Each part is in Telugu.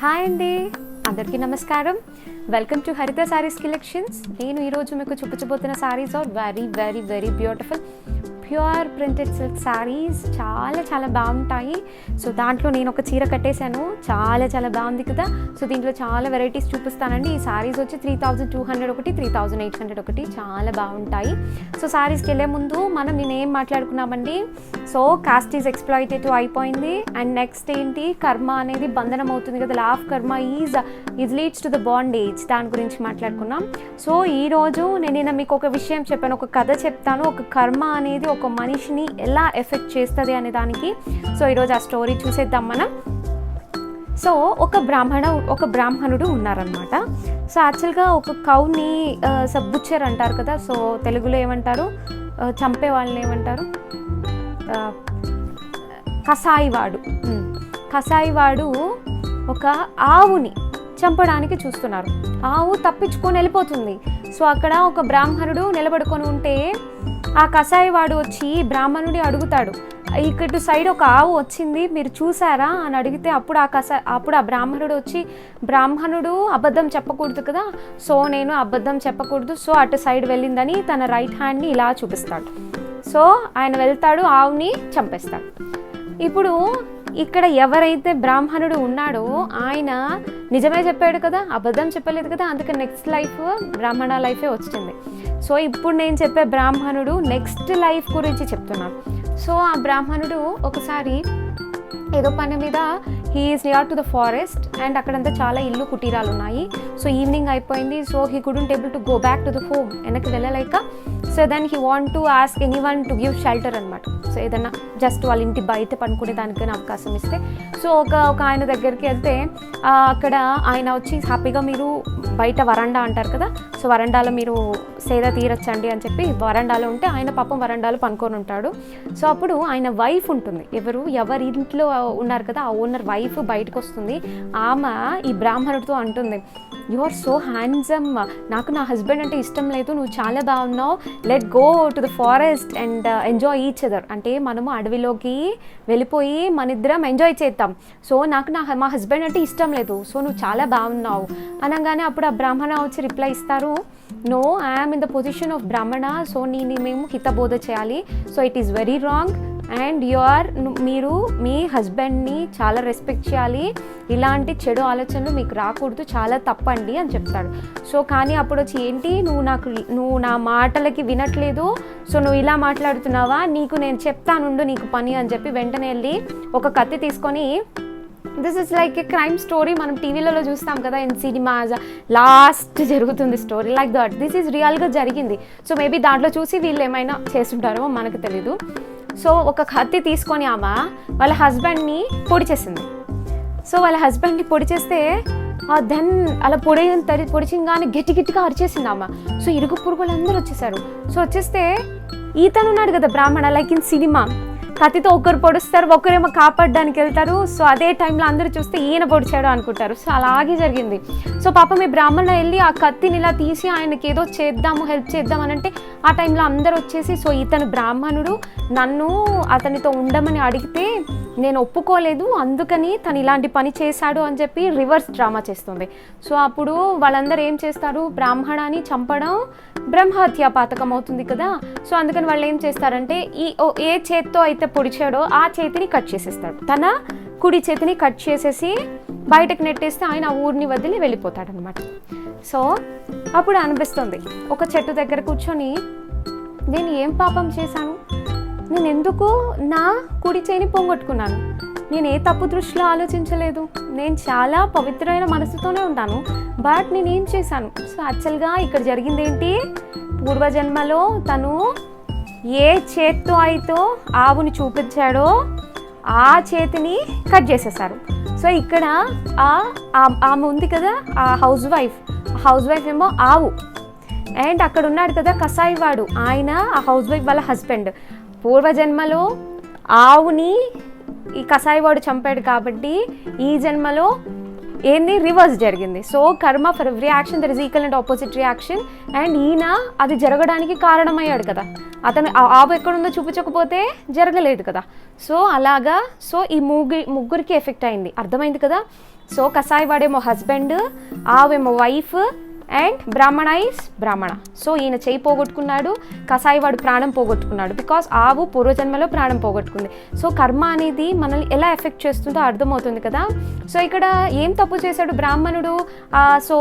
హాయ్ అండి, అందరికీ నమస్కారం. వెల్కమ్ టు హరిత సారీస్ కలెక్షన్స్. నేను ఈరోజు మీకు చూపించబోతున్న saris are very very very beautiful pure printed silk saris. చాలా చాలా బాగుంటాయి. సో దాంట్లో నేను ఒక చీర కట్టేశాను, చాలా చాలా బాగుంది కదా. సో దీంట్లో చాలా వెరైటీస్ చూపిస్తానండి. ఈ సారీస్ వచ్చి 3200 ఒకటి, 3800 ఒకటి, చాలా బాగుంటాయి. సో సారీస్కి వెళ్ళే ముందు నేనేం మాట్లాడుకున్నామండి. సో కాస్ట్ ఈజ్ ఎక్స్ప్లాయిటేటివ్ అయిపోయింది. అండ్ నెక్స్ట్ ఏంటి, కర్మ అనేది బంధనం అవుతుంది కదా. లా ఆఫ్ కర్మ is leads to the bondage, దాని గురించి మాట్లాడుకున్నాం. సో ఈరోజు నేను మీకు ఒక విషయం చెప్పాను, ఒక కథ చెప్తాను. ఒక కర్మ అనేది ఒక మనిషిని ఎలా ఎఫెక్ట్ చేస్తుంది అనే దానికి. సో ఈరోజు ఆ స్టోరీ చూసేద్దాం మనం. సో ఒక బ్రాహ్మణుడు ఉన్నారనమాట. సో యాక్చువల్గా ఒక కౌని బుచ్చర్ అంటారు కదా. సో తెలుగులో ఏమంటారు, చంపే వాళ్ళని ఏమంటారు, కసాయివాడు ఒక ఆవుని చంపడానికి చూస్తున్నారు. ఆవు తప్పించుకొని వెళ్ళిపోతుంది. సో అక్కడ ఒక బ్రాహ్మణుడు నిలబడుకొని ఉంటే ఆ కసాయివాడు వచ్చి బ్రాహ్మణుడి అడుగుతాడు, ఇక్కడ సైడ్ ఒక ఆవు వచ్చింది, మీరు చూసారా అని అడిగితే అప్పుడు ఆ బ్రాహ్మణుడు వచ్చి, బ్రాహ్మణుడు అబద్ధం చెప్పకూడదు కదా, సో నేను అబద్ధం చెప్పకూడదు, సో అటు సైడ్ వెళ్ళిందని తన రైట్ హ్యాండ్ని ఇలా చూపిస్తాడు. సో ఆయన వెళ్తాడు, ఆవుని చంపేస్తాడు. ఇప్పుడు ఇక్కడ ఎవరైతే బ్రాహ్మణుడు ఉన్నాడో ఆయన నిజమే చెప్పాడు కదా, అబద్ధం చెప్పలేదు కదా, అందుకని నెక్స్ట్ లైఫ్ బ్రాహ్మణ లైఫే వచ్చింది. సో ఇప్పుడు నేను చెప్పే బ్రాహ్మణుడు నెక్స్ట్ లైఫ్ గురించి చెప్తున్నాను. సో ఆ బ్రాహ్మణుడు ఒకసారి ఏదో పని మీద he is near to the forest and అక్కడంతా చాలా ఇల్లు కుటీరాలు ఉన్నాయి. సో ఈవినింగ్ అయిపోయింది. So he couldn't able to go back to the home, వెనక్కి వెళ్ళలేక. So then he want to ask anyone to give shelter అనమాట. సో ఏదన్నా జస్ట్ వాళ్ళ ఇంటి బయట పనుకునే దానికైనా అవకాశం ఇస్తే. సో ఒక ఆయన దగ్గరికి వెళ్తే అక్కడ ఆయన వచ్చి హ్యాపీగా, మీరు బయట వరండా అంటారు కదా, సో వరండాలో మీరు సేద తీరచ్చండి అని చెప్పి వరండాలో ఉంటే ఆయన పాపం వరండాలో పనుకొని ఉంటాడు. సో అప్పుడు ఆయన వైఫ్ ఉంటుంది, ఎవరి ఇంట్లో ఉన్నారు కదా ఆ ఓనర్ వైఫ్ బయటకు వస్తుంది. ఆమె ఈ బ్రాహ్మణుడితో అంటుంది, యు ఆర్ సో హ్యాండ్సమ్, నాకు నా హస్బెండ్ అంటే ఇష్టం లేదు, నువ్వు చాలా బాగున్నావు, let go to the forest and enjoy each other. అంటే మనము అడవిలోకి వెళ్ళిపోయి మన ఇద్దరం ఎంజాయ్ చేద్దాం. సో నాకు మా హస్బెండ్ అంటే ఇష్టం లేదు, సో నువ్వు చాలా బాగున్నావు అనగానే అప్పుడు ఆ బ్రాహ్మణ వచ్చి రిప్లై ఇస్తారు, no, I'm in the position of బ్రాహ్మణ, సో మేము హితబోధ చేయాలి, so it is very wrong and మీరు మీ హస్బెండ్ని చాలా రెస్పెక్ట్ చేయాలి, ఇలాంటి చెడు ఆలోచనలు మీకు రాకూడదు, చాలా తప్పండి అని చెప్తాడు. సో కానీ అప్పుడు వచ్చి, ఏంటి నువ్వు నా మాటలకి వినట్లేదు, సో నువ్వు ఇలా మాట్లాడుతున్నావా, నీకు నేను చెప్తానుండు నీకు పని అని చెప్పి వెంటనే వెళ్ళి ఒక కత్తి తీసుకొని, this is like A crime story, మనం టీవీలలో చూస్తాం కదా ఇన్ సినిమాస్, లాస్ట్ జరుగుతుంది story like that. This is రియల్గా జరిగింది. సో మేబీ దాంట్లో చూసి వీళ్ళు ఏమైనా చేస్తుంటారో మనకు తెలీదు. సో ఒక కత్తి తీసుకొని ఆమె వాళ్ళ హస్బెండ్ని పొడి చేసింది. సో వాళ్ళ హస్బెండ్ని పొడి చేస్తే దెన్ అలా పొడిచింగానే గట్టిగా అరిచేసింది ఆమె. సో ఇరుగు పురుగులందరూ వచ్చేసారు. సో వచ్చేస్తే ఈతను ఉన్నాడు కదా బ్రాహ్మణ, లైక్ ఇన్ సినిమా, కత్తితో ఒకరు పొడుస్తారు, ఒకరేమో కాపాడడానికి వెళ్తారు. సో అదే టైంలో అందరూ చూస్తే ఈయన పొడిచాడు అనుకుంటారు. సో అలాగే జరిగింది. సో పాపం ఈ బ్రాహ్మణ వెళ్ళి ఆ కత్తిని ఇలా తీసి ఆయనకి ఏదో చేద్దాము, హెల్ప్ చేద్దాం అని అంటే ఆ టైంలో అందరూ వచ్చేసి, సో ఇతను బ్రాహ్మణుడు నన్ను అతనితో ఉండమని అడిగితే నేను ఒప్పుకోలేదు, అందుకని తను ఇలాంటి పని చేశాడు అని చెప్పి రివర్స్ డ్రామా చేస్తుంది. సో అప్పుడు వాళ్ళందరూ ఏం చేస్తారు, బ్రాహ్మణాన్ని చంపడం బ్రహ్మహత్యా పాతకం అవుతుంది కదా. సో అందుకని వాళ్ళు ఏం చేస్తారంటే, ఏ చేత్తో అయితే పొడిచాడో ఆ చేతిని కట్ చేసేస్తాడు, తన కుడి చేతిని కట్ చేసేసి బయటకు నెట్టేస్తే ఆయన ఊరిని వదిలి వెళ్ళిపోతాడు అనమాట. సో అప్పుడు అనిపిస్తుంది, ఒక చెట్టు దగ్గర కూర్చొని నేను ఏం పాపం చేశాను, నేను ఎందుకు నా కుడి చేయిని పొంగొట్టుకున్నాను, నేను ఏ తప్పు దృష్టిలో ఆలోచించలేదు, నేను చాలా పవిత్రమైన మనసుతోనే ఉంటాను, బట్ నేను ఏం చేశాను. సో యాక్చువల్గా ఇక్కడ జరిగింది ఏంటి, పూర్వజన్మలో తను ఏ చేత్తో అయితే ఆవుని చూపించాడో ఆ చేతిని కట్ చేసేసారు. సో ఇక్కడ ఆమె ఉంది కదా, ఆ హౌస్ వైఫ్ ఏమో ఆవు, అండ్ అక్కడ ఉన్నాడు కదా కసాయివాడు, ఆయన ఆ హౌస్ వైఫ్ వాళ్ళ హస్బెండ్. పూర్వజన్మలో ఆవుని ఈ కసాయివాడు చంపాడు కాబట్టి ఈ జన్మలో ఏంది రివర్స్ జరిగింది. So karma for every action there is equal and opposite reaction. And ఈయన అది జరగడానికి కారణమయ్యాడు కదా, అతను ఆవు ఎక్కడుందో చూపించకపోతే జరగలేదు కదా. సో అలాగా సో ఈ ముగ్గురికి ఎఫెక్ట్ అయింది, అర్థమైంది కదా. సో కసాయి వాడేమో హస్బెండ్, ఆవేమో వైఫ్, అండ్ బ్రాహ్మణ ఈస్ బ్రాహ్మణ. సో ఈయన చేయి పోగొట్టుకున్నాడు, కసాయి వాడు ప్రాణం పోగొట్టుకున్నాడు. బికాస్ ఆవు పూర్వజన్మలో ప్రాణం పోగొట్టుకుంది. సో కర్మ అనేది మనల్ని ఎలా ఎఫెక్ట్ చేస్తుందో అర్థమవుతుంది కదా. సో ఇక్కడ ఏం తప్పు చేశాడు బ్రాహ్మణుడు? సో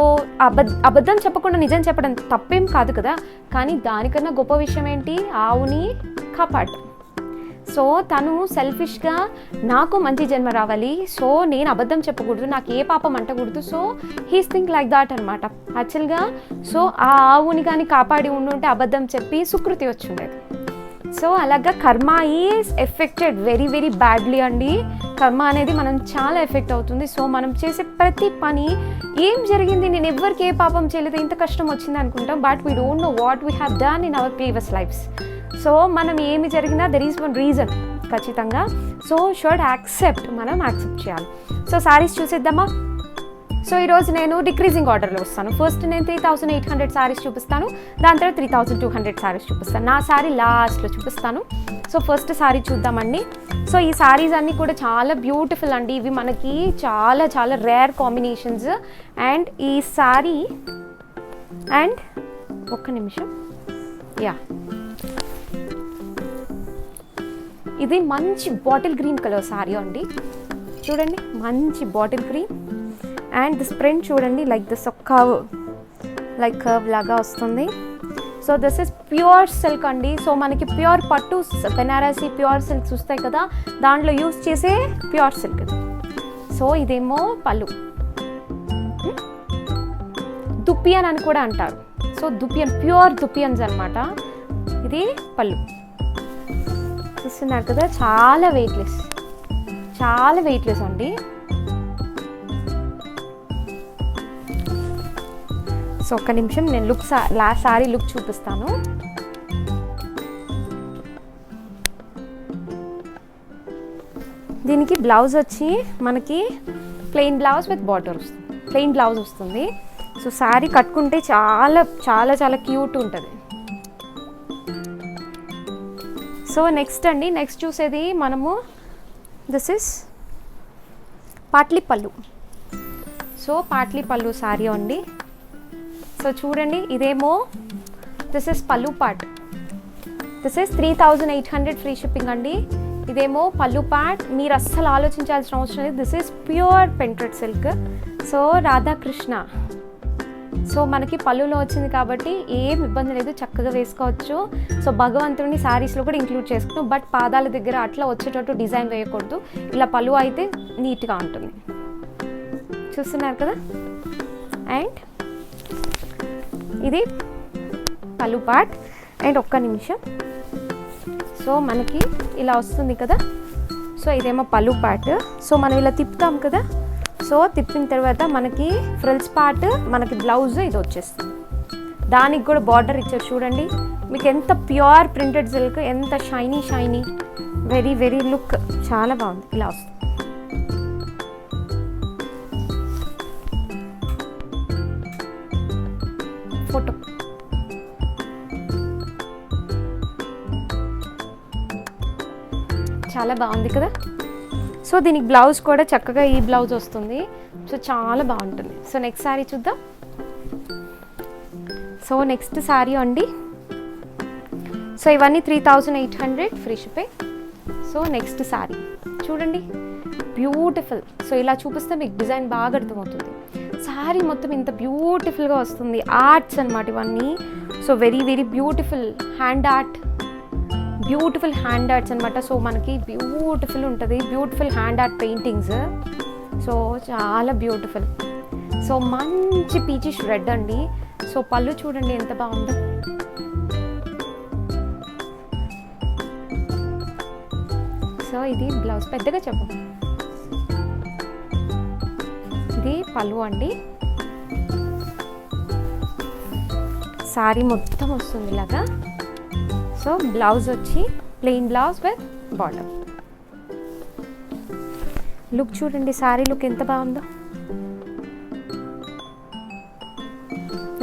అబద్ధం చెప్పకుండా నిజం చెప్పడం తప్పేం కాదు కదా. కానీ దానికన్నా గొప్ప విషయం ఏంటి? ఆవుని కాపాడు. సో తను సెల్ఫిష్గా నాకు మంచి జన్మ రావాలి, సో నేను అబద్ధం చెప్పకూడదు, నాకు ఏ పాపం అంటకూడదు. So he's think like that అనమాట యాక్చువల్గా. సో ఆ ఆవుని కానీ కాపాడి ఉండుంటే అబద్ధం చెప్పి సుకృతి వచ్చిండేది. సో అలాగా కర్మ is affected very very badly అండి. కర్మ అనేది మనం చాలా ఎఫెక్ట్ అవుతుంది. సో మనం చేసే ప్రతి పని ఏం జరిగింది, నేను ఎవరికి ఏ పాపం చేయలేదు, ఇంత కష్టం వచ్చింది అనుకుంటాం. But we don't know what we have done in our previous lives. So మనం ఏమి జరిగినా దెర్ ఈజ్ వన్ రీజన్ ఖచ్చితంగా. సో షుడ్ యాక్సెప్ట్, మనం యాక్సెప్ట్ చేయాలి. సో సారీస్ చూసేద్దామా? సో ఈరోజు నేను డిక్రీజింగ్ ఆర్డర్లో వస్తాను. ఫస్ట్ నేను 3800 సారీస్ చూపిస్తాను, దాని తర్వాత 3200 సారీస్ చూపిస్తాను. నా సారీ లాస్ట్లో చూపిస్తాను. సో ఫస్ట్ సారీ చూద్దామండి. సో ఈ సారీస్ అన్నీ కూడా చాలా బ్యూటిఫుల్ అండి. ఇవి మనకి చాలా చాలా రేర్ కాంబినేషన్స్. అండ్ ఈ సారీ అండ్ ఒక్క నిమిషం, యా, ఇది మంచి బాటిల్ గ్రీన్ కలర్ సారీ అండి. చూడండి, మంచి bottle green. And this print చూడండి, like this curve, like curve లాగా వస్తుంది. So this is pure silk అండి. సో మనకి ప్యూర్ పట్టు, బెనారసీ ప్యూర్ సిల్క్స్ వస్తాయి కదా, దాంట్లో యూస్ చేసే ప్యూర్ సిల్క్. సో ఇదేమో పళ్ళు, దుప్పియన్ అని కూడా అంటారు. సో దుప్పియన్, ప్యూర్ దుప్పియన్స్ అనమాట. ఇది పళ్ళు చూస్తున్నారు కదా, చాలా వెయిట్లెస్, చాలా వెయిట్లెస్ అండి. సో ఒక్క నిమిషం నేను సారీ లుక్ చూపిస్తాను. దీనికి బ్లౌజ్ వచ్చి మనకి ప్లెయిన్ బ్లౌజ్ విత్ బార్డర్ వస్తుంది, ప్లెయిన్ బ్లౌజ్ వస్తుంది. సో సారీ కట్టుకుంటే చాలా చాలా చాలా క్యూట్ ఉంటుంది. సో నెక్స్ట్ అండి, నెక్స్ట్ చూసేది మనము దిస్ ఇస్ పాట్లీ పళ్ళు. సో పాట్లీ పళ్ళు సారీ అండి. సో చూడండి, ఇదేమో this is pallu part. This is 3800 free shipping అండి. ఇదేమో పళ్ళు పార్ట్. మీరు అస్సలు ఆలోచించాల్సిన అవసరం లేదు. This is pure painted silk. So Radhakrishna, so మనకి పళ్ళులో వచ్చింది కాబట్టి ఏం ఇబ్బంది లేదు, చక్కగా వేసుకోవచ్చు. సో భగవంతుడిని శారీస్లో కూడా ఇంక్లూడ్ చేసుకుంటాం. బట్ పాదాల దగ్గర అట్లా వచ్చేటట్టు డిజైన్ వేయకూడదు. ఇలా పళ్ళు అయితే నీట్గా ఉంటుంది. చూస్తున్నారు కదా. అండ్ ఇది పళ్ళు పార్ట్. అండ్ ఒక్క నిమిషం, సో మనకి ఇలా వస్తుంది కదా. సో ఇదేమో పళ్ళు పార్ట్. సో మనం ఇలా తిప్పుతాం కదా. సో తిప్పిన తర్వాత మనకి ఫ్రిల్స్ పార్ట్, మనకి బ్లౌజ్ ఇది వచ్చేస్తుంది. దానికి కూడా బార్డర్ ఇచ్చారు చూడండి. మీకు ఎంత ప్యూర్ ప్రింటెడ్ సిల్క్, ఎంత shiny shiny, very very look చాలా బాగుంది. ఇలా వస్తుంది. ఫోటో చాలా బాగుంది కదా. సో దీనికి బ్లౌజ్ కూడా చక్కగా ఈ బ్లౌజ్ వస్తుంది. సో చాలా బాగుంటుంది. సో నెక్స్ట్ శారీ చూద్దాం. సో నెక్స్ట్ శారీ అండి. సో ఇవన్నీ 3800 free shipping. So next sari చూడండి, బ్యూటిఫుల్. సో ఇలా చూపిస్తే మీకు డిజైన్ బాగా అర్థమవుతుంది. శారీ మొత్తం ఇంత బ్యూటిఫుల్గా వస్తుంది. ఆర్ట్స్ అనమాట ఇవన్నీ. So very very beautiful hand art, beautiful hand arts అనమాట. సో మనకి బ్యూటిఫుల్ ఉంటుంది, beautiful hand art paintings. So చాలా బ్యూటిఫుల్. సో మంచి పీచిష్ రెడ్ అండి. సో పళ్ళు చూడండి ఎంత బాగుందో. సో ఇది బ్లౌజ్, పెద్దగా చెప్పు. ఇది పళ్ళు అండి. సారీ మొత్తం వస్తుంది ఇలాగా. సో బ్లౌజ్ వచ్చి plain blouse with border. Look చూడండి, సారీ లుక్ ఎంత బాగుందో.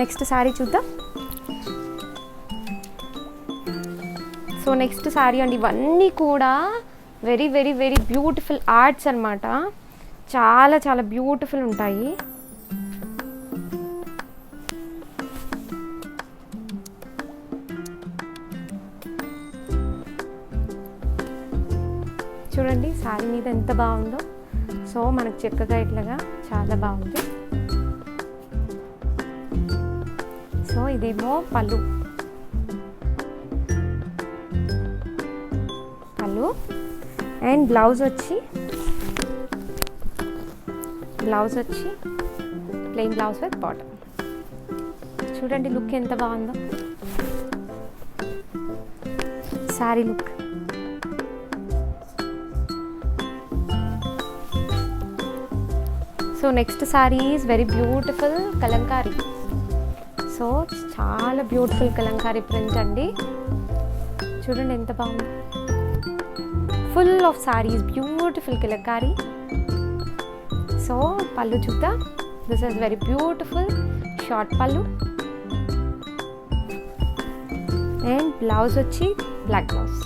నెక్స్ట్ సారీ చూద్దాం. సో నెక్స్ట్ సారీ అండి. ఇవన్నీ కూడా very very very beautiful arts అనమాట. చాలా చాలా బ్యూటిఫుల్ ఉంటాయి. చూడండి శారీ మీద ఎంత బాగుందో. సో మనకు చక్కగా ఇట్లాగా చాలా బాగుంది. సో ఇదేమో పళ్ళు అండ్ బ్లౌజ్ వచ్చి ప్లెయిన్ బ్లౌజ్ విత్ బాటమ్. చూడండి లుక్ ఎంత బాగుందో sari look. So next sari is very beautiful Kalamkari. So చాలా బ్యూటిఫుల్ కలంకారీ ప్రింట్ అండి. చూడండి ఎంత బాగుంది. Full of saris, beautiful Kalamkari. So pallu చూద్దాం. This is very beautiful short pallu and blouse వచ్చి black blouse.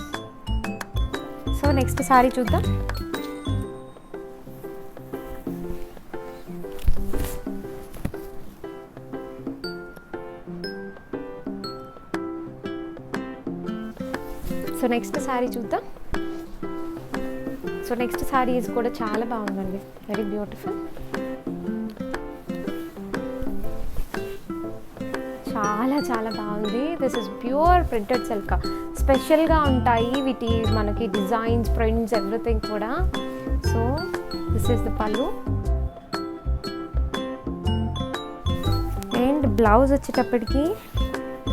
So next sari చూద్దాం. సో నెక్స్ట్ శారీ చూద్దాం. సో నెక్స్ట్ శారీస్ కూడా చాలా బాగుందండి, వెరీ బ్యూటిఫుల్. చాలా చాలా బాగుంది. This is pure printed silk. స్పెషల్గా ఉంటాయి వీటి మనకి డిజైన్స్, ప్రింట్స్, ఎవ్రీథింగ్ కూడా. So this is the pallu and blouse వచ్చేటప్పటికి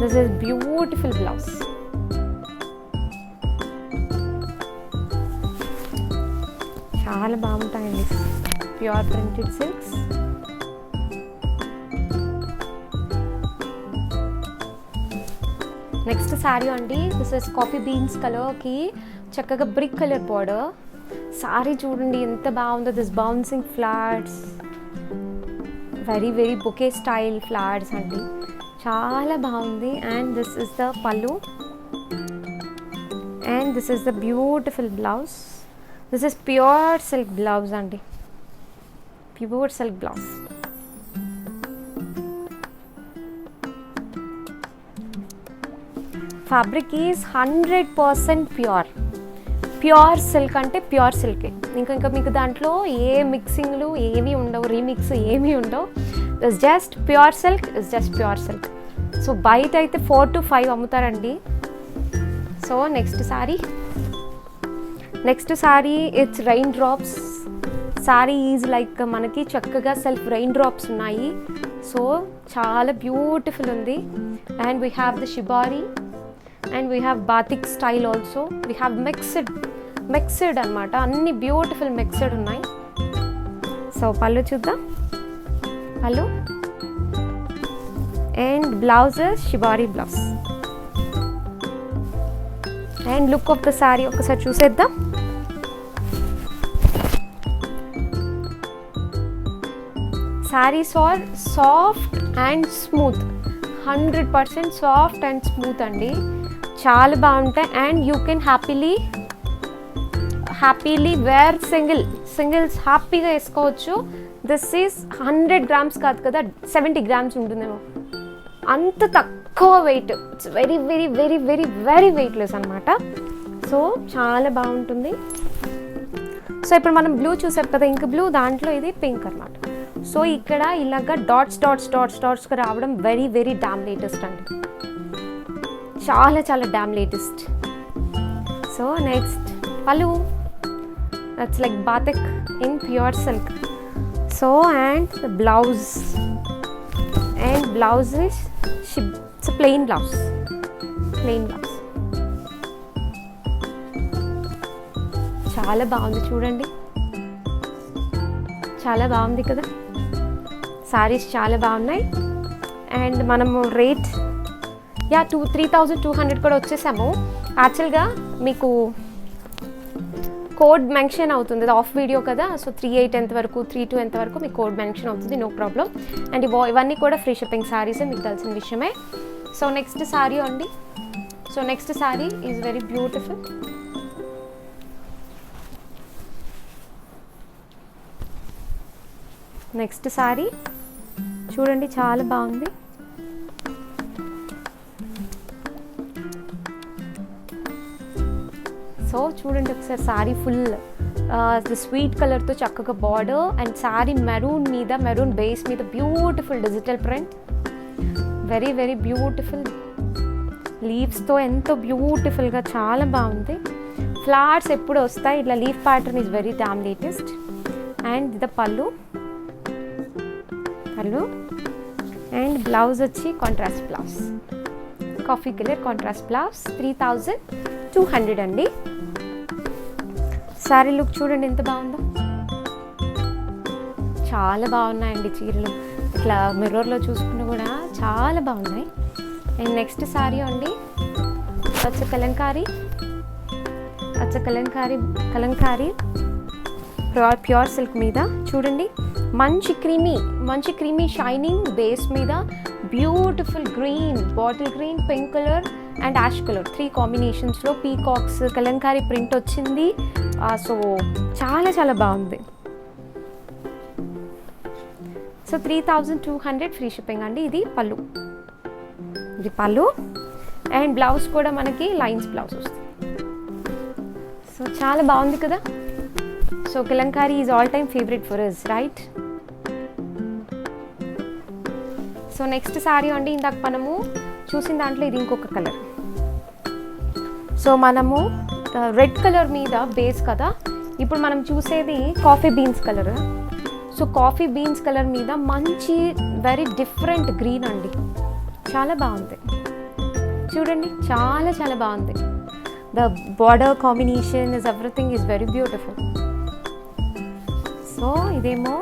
దిస్ ఇస్ బ్యూటిఫుల్ బ్లౌజ్. చాలా బాగుంటాయండి pure printed silks. Next sari అండి. దిస్ ఇస్ కాఫీ బీన్స్ కలర్కి చక్కగా బ్రిక్ కలర్ బార్డర్. శారీ చూడండి ఎంత బాగుందో. This bouncing flowers, very very bouquet style flowers అండి, చాలా బాగుంది. And this is the pallu and this is the beautiful blouse. This is pure silk blouse అండి, pure silk blouse. Fabric is 100% pure silk అంటే ప్యూర్ సిల్కే. ఇంకా మీకు దాంట్లో ఏ మిక్సింగ్లు ఏమీ ఉండవు, రీమిక్స్ ఏమీ ఉండవు. It's just pure silk, it's just pure silk. So బయట అయితే 4 to 5 అమ్ముతారండి. So next sari it's rain drops. Sari is like మనకి చక్కగా సెల్ఫ్ రైన్ డ్రాప్స్ ఉన్నాయి. సో చాలా బ్యూటిఫుల్ ఉంది. And we have the shibori and we have batik style also. We have mixed అనమాట, అన్ని బ్యూటిఫుల్ మిక్స్డ్ ఉన్నాయి. సో పళ్ళు చూద్దాం. Pallu and blouse shibori blouse. And look of the sari ఒకసారి చూసేద్దాం. Saris are soft and smooth, 100% soft and smooth అండి, చాలా బాగుంటాయి. And you can happily wear singles హ్యాపీగా వేసుకోవచ్చు. దిస్ ఈజ్ 100 grams కాదు కదా, 70 grams ఉంటుందేమో, అంత తక్కువ weight. It's very very very very very weightless అనమాట. సో చాలా బాగుంటుంది. సో ఇప్పుడు మనం బ్లూ చూసాం కదా, ఇంక బ్లూ, దాంట్లో ఇది పింక్ అనమాట. సో ఇక్కడ ఇలాగా డాట్స్గా రావడం వెరీ వెరీ డామ్ లేటెస్ట్ అండి, చాలా చాలా డామ్ లేటెస్ట్. సో నెక్స్ట్ పళ్ళు, that's like batik in pure silk. So and the blouse is it's a plain blouse. చాలా బాగుంది చూడండి, చాలా బాగుంది కదా. సారీస్ చాలా బాగున్నాయి. అండ్ మనము రేట్ 3,200 కూడా వచ్చేసాము. యాక్చువల్గా మీకు కోడ్ మెన్షన్ అవుతుంది, అది ఆఫ్ వీడియో కదా. సో 38 ఎంతవరకు, 32 ఎంతవరకు మీకు కోడ్ మెన్షన్ అవుతుంది, నో ప్రాబ్లం. అండ్ ఇవన్నీ కూడా ఫ్రీ షిప్పింగ్ సారీసే, మీకు తెలిసిన విషయమే. సో నెక్స్ట్ సారీ అండి. So next sorry is very next sorry చూడండి, చాలా బాగుంది. సో చూడండి ఒకసారి, సారీ ఫుల్ స్వీట్ కలర్తో చక్కగా border and sari maroon base మీద beautiful digital print, very very beautiful లీవ్స్తో ఎంతో బ్యూటిఫుల్గా చాలా బాగుంది. ఫ్లవర్స్ ఎప్పుడు వస్తాయి ఇట్లా, leaf pattern is very damn latest. And the pallu and blouse వచ్చి contrast blouse, coffee colour contrast blouse. 3200 అండి. శారీ లుక్ చూడండి ఎంత బాగుందో, చాలా బాగున్నాయండి చీరలు. ఇట్లా మిర్రర్లో చూసుకున్నా కూడా చాలా బాగున్నాయి. అండ్ నెక్స్ట్ శారీ అండి అచ్చ కలంకారీ ప్యూర్ సిల్క్ మీద చూడండి, మంచి క్రీమీ షైనింగ్ బేస్ మీద beautiful green, bottle green, pink colour and ash colour 3 కాంబినేషన్స్లో పీకాక్స్ కలంకారీ ప్రింట్ వచ్చింది. సో చాలా చాలా బాగుంది. సో 3200 ఫ్రీ షిప్పింగ్ అండి. ఇది పళ్ళు అండ్ బ్లౌజ్ కూడా మనకి లైన్స్ బ్లౌజ్ వస్తుంది. సో చాలా బాగుంది కదా. So Kalamkari is all time favourite for us, right? So next sorry అండి, ఇందాక మనము చూసిన దాంట్లో ఇది ఇంకొక కలర్. సో మనము రెడ్ కలర్ మీద బేస్ కదా, ఇప్పుడు మనం చూసేది coffee beans colour. So coffee beans colour మీద మంచి వెరీ డిఫరెంట్ గ్రీన్ అండి, చాలా బాగుంది చూడండి, చాలా చాలా బాగుంది. The border combination is everything is very beautiful. So ఇదేమో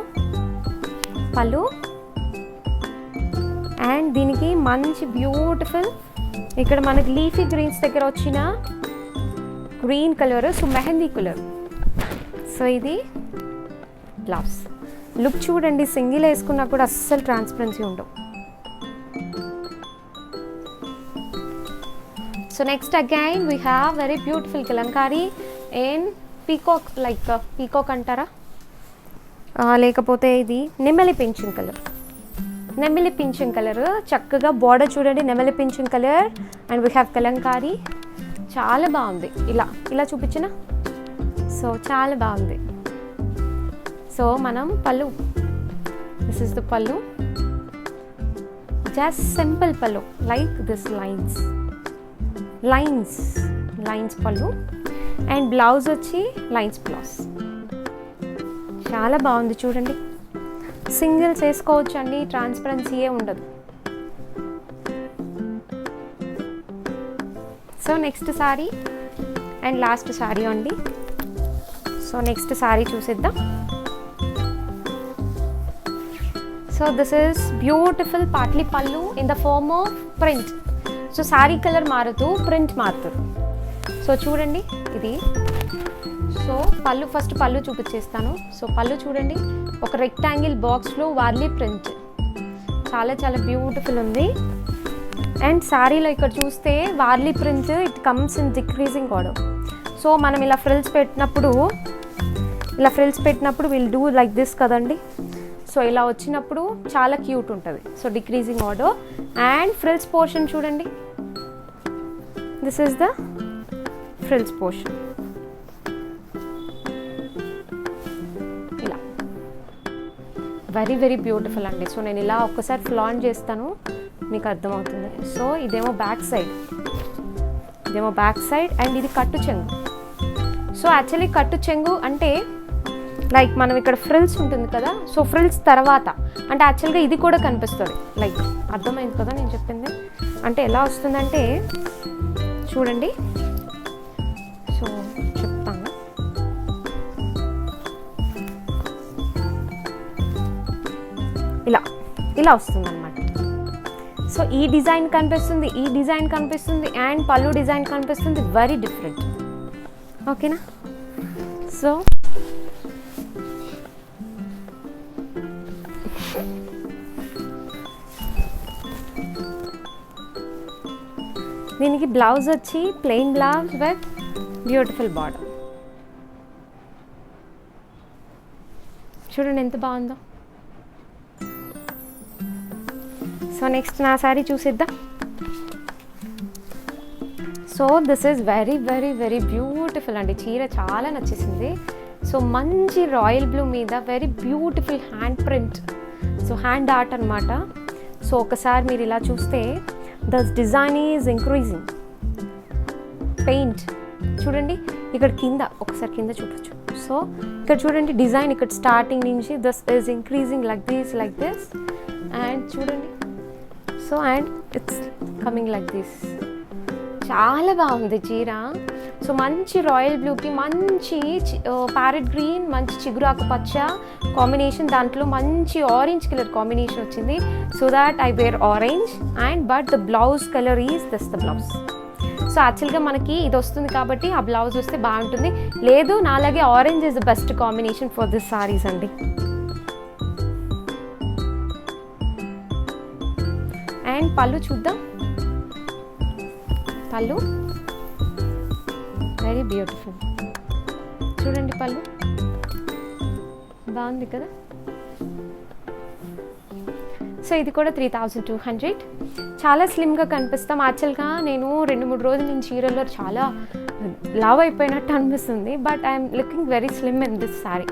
పళ్ళు అండ్ దీనికి మంచి బ్యూటిఫుల్ ఇక్కడ మనకి లీఫీ గ్రీన్స్ దగ్గర వచ్చిన green colour, so mehndi colour. So ఇది బ్లౌజ్ లుక్ చూడండి, సింగిల్ వేసుకున్నా కూడా అస్సలు ట్రాన్స్పరెన్సీ ఉండవు. So next again we have very beautiful Kalamkari and peacock, like peacock అంటారా, లేకపోతే ఇది నెమలి పింఛన్ కలర్ చక్కగా బార్డర్ చూడండి, నెమలి pension colour. And we have Kalamkari, చాలా బాగుంది. ఇలా చూపించిన, సో చాలా బాగుంది. సో మనం pallu, this is the pallu, just simple pallu like this lines pallu and blouse వచ్చి లైన్స్ బ్లౌజ్. చాలా బాగుంది చూడండి, సింగిల్స్ వేసుకోవచ్చు అండి, ట్రాన్స్పరెన్సీయే ఉండదు. So next sari and last sari అండి. సో నెక్స్ట్ సారీ చూసేద్దాం. So this is beautiful potli pallu in the form of print. So sari colour మారుతూ ప్రింట్ మారుతుంది. సో చూడండి ఇది. సో ఫస్ట్ పళ్ళు చూపించేస్తాను. సో పళ్ళు చూడండి, ఒక రెక్టాంగిల్ బాక్స్లో వార్లీ ప్రింట్, చాలా చాలా బ్యూటిఫుల్ ఉంది. అండ్ శారీలో ఇక్కడ చూస్తే Warli print it comes in decreasing order. So మనం ఇలా ఫ్రిల్స్ పెట్టినప్పుడు విల్ డూ లైక్ దిస్ కదండి. సో ఇలా వచ్చినప్పుడు చాలా క్యూట్ ఉంటుంది. So decreasing order and frills portion చూడండి, this is the frills portion. ఇలా వెరీ వెరీ బ్యూటిఫుల్ అండి. సో నేను ఇలా ఒక్కసారి ఫ్లాన్ చేస్తాను, మీకు అర్థమవుతుంది. సో ఇదేమో బ్యాక్ సైడ్ అండ్ ఇది కట్టు చెంగు. సో యాక్చువల్లీ కట్టు చెంగు అంటే లైక్ మనం ఇక్కడ ఫ్రిల్స్ ఉంటుంది కదా, సో ఫ్రిల్స్ తర్వాత అంటే యాక్చువల్గా ఇది కూడా కనిపిస్తుంది. లైక్ అర్థమైంది కదా నేను చెప్పింది. అంటే ఎలా వస్తుందంటే చూడండి, సో చెప్తాను. ఇలా వస్తుంది అనమాట. సో ఈ డిజైన్ కనిపిస్తుంది అండ్ పళ్ళు డిజైన్ కనిపిస్తుంది, వెరీ డిఫరెంట్. ఓకేనా? సో దీనికి బ్లౌజ్ వచ్చి plain blouse with beautiful border. చూడండి ఎంత బాగుందో. సో నెక్స్ట్ నా శారీ చూసిద్దాం. So this is very very very beautiful అండి. చీర చాలా నచ్చేసింది. సో మంచి రాయల్ బ్లూ మీద very beautiful hand print, so hand art అనమాట. సో ఒకసారి మీరు ఇలా చూస్తే the design is increasing. Paint చూడండి ఇక్కడ కింద, ఒకసారి కింద చూడొచ్చు. సో ఇక్కడ చూడండి డిజైన్ ఇక్కడ స్టార్టింగ్ నుంచి this is increasing like this and చూడండి. So and it's coming like this. చాలా బాగుంది చీర. సో మంచి రాయల్ బ్లూకి మంచి ప్యారెట్ గ్రీన్, మంచి చిగురాకు పచ్చ కాంబినేషన్, దాంట్లో మంచి ఆరెంజ్ కలర్ కాంబినేషన్ వచ్చింది. So that I wear orange and but the blouse colour is this the blouse. So యాక్చువల్గా మనకి ఇది వస్తుంది కాబట్టి ఆ బ్లౌజ్ వస్తే బాగుంటుంది. లేదు నాలాగే orange is the best combination for this saris అండి. అండ్ పళ్ళు చూద్దాం. పళ్ళు వెరీ బ్యూటిఫుల్. చూడండి పళ్ళు బాగుంది కదా. సో ఇది కూడా 3200. చాలా స్లిమ్గా కనిపిస్తాం. యాక్చువల్గా నేను 2-3 రోజుల నుంచి చీరల్లో చాలా లావ్ అయిపోయినట్టు అనిపిస్తుంది. But I'm looking very slim in this sari.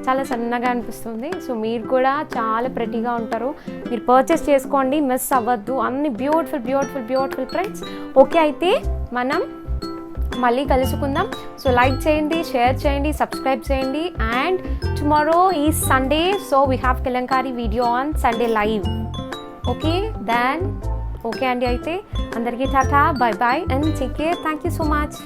చాలా సన్నగా అనిపిస్తుంది. సో మీరు కూడా చాలా ప్రెటీగా ఉంటారు. మీరు పర్చేస్ చేసుకోండి, మిస్ అవ్వద్దు. అన్ని beautiful beautiful beautiful friends. Okay, అయితే మనం మళ్ళీ కలుసుకుందాం. సో లైక్ చేయండి, షేర్ చేయండి, సబ్స్క్రైబ్ చేయండి. And tomorrow is Sunday, so we have Kalamkari video on Sunday live. Okay then okay అండి. అయితే అందరికీ tata, bye bye and take care. Thank you so much.